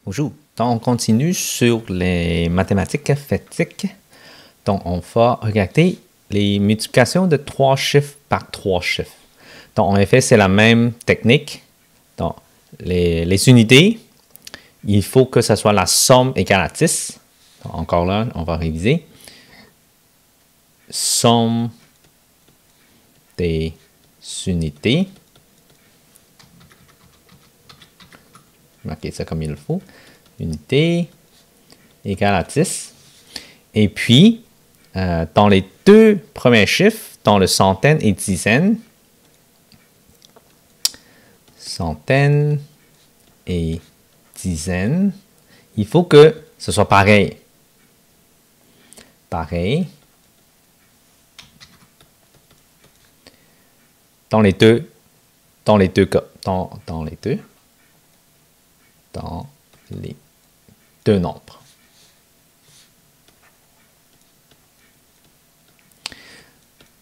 Bonjour. Donc, on continue sur les mathématiques fatiques. Donc, on va regarder les multiplications de 3 chiffres par 3 chiffres. Donc, en effet, c'est la même technique. Donc, les unités, il faut que ce soit la somme égale à 10. Donc, encore là, on va réviser. Somme des unités. Marquer ça comme il le faut. Unité égale à 10. Et puis, dans les deux premiers chiffres, dans le centaine et dizaine, centaine et dizaine, il faut que ce soit pareil. Pareil. Dans les deux cas. Dans les deux nombres.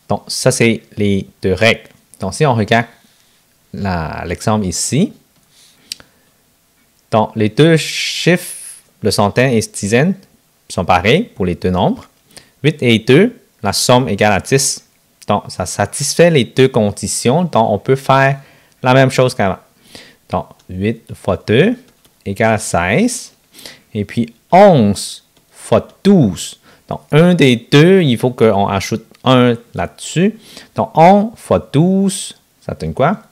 Donc, ça, c'est les deux règles. Donc, si on regarde l'exemple ici, donc, les deux chiffres, le centaine et dizaine, sont pareils pour les deux nombres. 8 et 2, la somme égale à 10. Donc, ça satisfait les deux conditions. Donc, on peut faire la même chose qu'avant. Donc, 8 fois 2 égale à 16. Et puis, 11 fois 12. Donc, un des deux, il faut qu'on ajoute 1 là-dessus. Donc, 11 fois 12, ça donne quoi?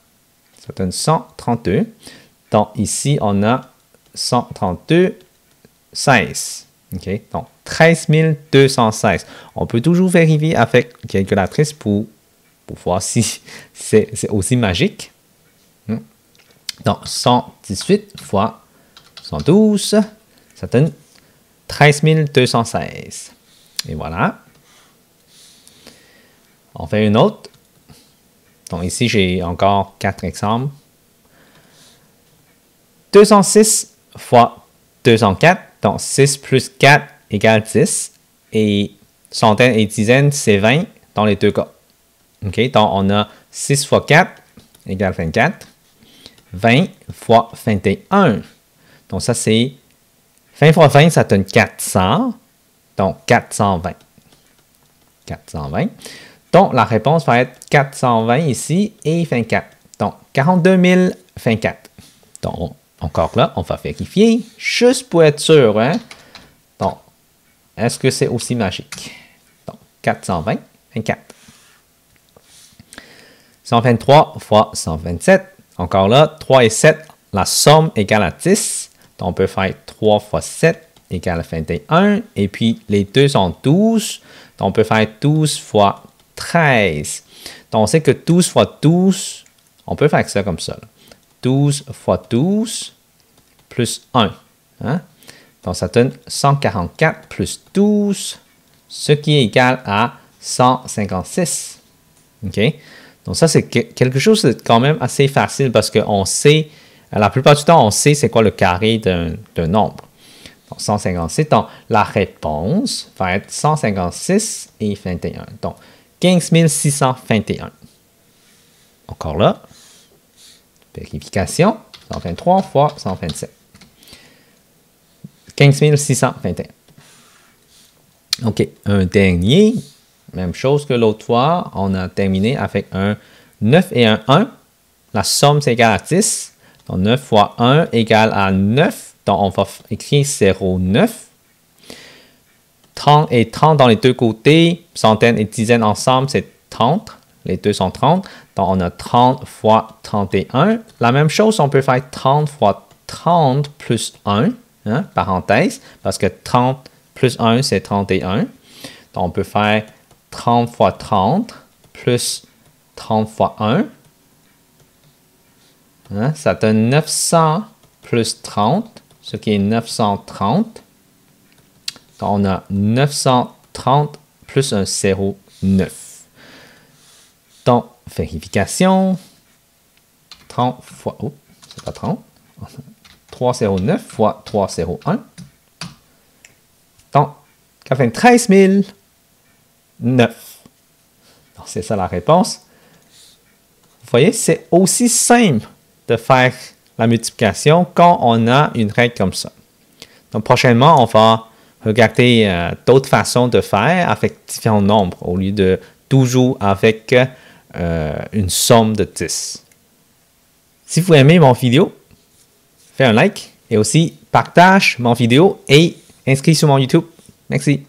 Ça donne 132. Donc, ici, on a 132, 16. OK? Donc, 13 216. On peut toujours vérifier avec une calculatrice pour voir si c'est aussi magique. Donc, 118 fois 112, ça donne 13 216. Et voilà. On fait une autre. Donc, ici, j'ai encore 4 exemples. 206 fois 204, donc 6 plus 4 égale 10. Et centaine et dizaine, c'est 20 dans les deux cas. OK? Donc, on a 6 fois 4 égale 24. 20 fois 21. Donc, ça, c'est 20 fois 20, ça donne 400. Donc, 420. 420. Donc, la réponse va être 420 ici et 24. Donc, 42 024. Donc, encore là, on va vérifier juste pour être sûr. Hein? Donc, est-ce que c'est aussi magique? Donc, 420, 24. 123 fois 127. Encore là, 3 et 7, la somme égale à 10. Donc, on peut faire 3 fois 7 égale à 21. Et puis, les deux sont 12. Donc, on peut faire 12 fois 13. Donc, on sait que 12 fois 12, on peut faire ça comme ça. Là. 12 fois 12 plus 1. Hein? Donc, ça donne 144 plus 12, ce qui est égal à 156. OK? Donc, ça, c'est quelque chose de quand même assez facile parce qu'on sait, la plupart du temps, on sait c'est quoi le carré d'un nombre. Donc, 156. Donc, la réponse va être 156 et 21. Donc, 15 621. Encore là, vérification, 123 fois 127. 15 621. OK, un dernier. Même chose que l'autre fois, on a terminé avec un 9 et un 1. La somme, c'est égal à 10. Donc, 9 fois 1 égale à 9. Donc, on va écrire 0,9. 30 et 30 dans les deux côtés. Centaines et dizaines ensemble, c'est 30. Les deux sont 30. Donc, on a 30 fois 31. La même chose, on peut faire 30 fois 30 plus 1. Hein, parenthèse, parce que 30 plus 1, c'est 31. Donc, on peut faire 30 fois 30 plus 30 fois 1. Hein, ça donne 900 plus 30, ce qui est 930. Donc, on a 930 plus un 0, 9. Donc, vérification. 30 fois... Oh, c'est pas 30. 309 fois 301. Donc, ça fait 13 009. Donc, c'est ça la réponse. Vous voyez, c'est aussi simple de faire la multiplication quand on a une règle comme ça. Donc, prochainement, on va regarder d'autres façons de faire avec différents nombres au lieu de toujours avec une somme de 10. Si vous aimez mon vidéo, faites un like et aussi partage mon vidéo et inscris sur mon YouTube. Merci.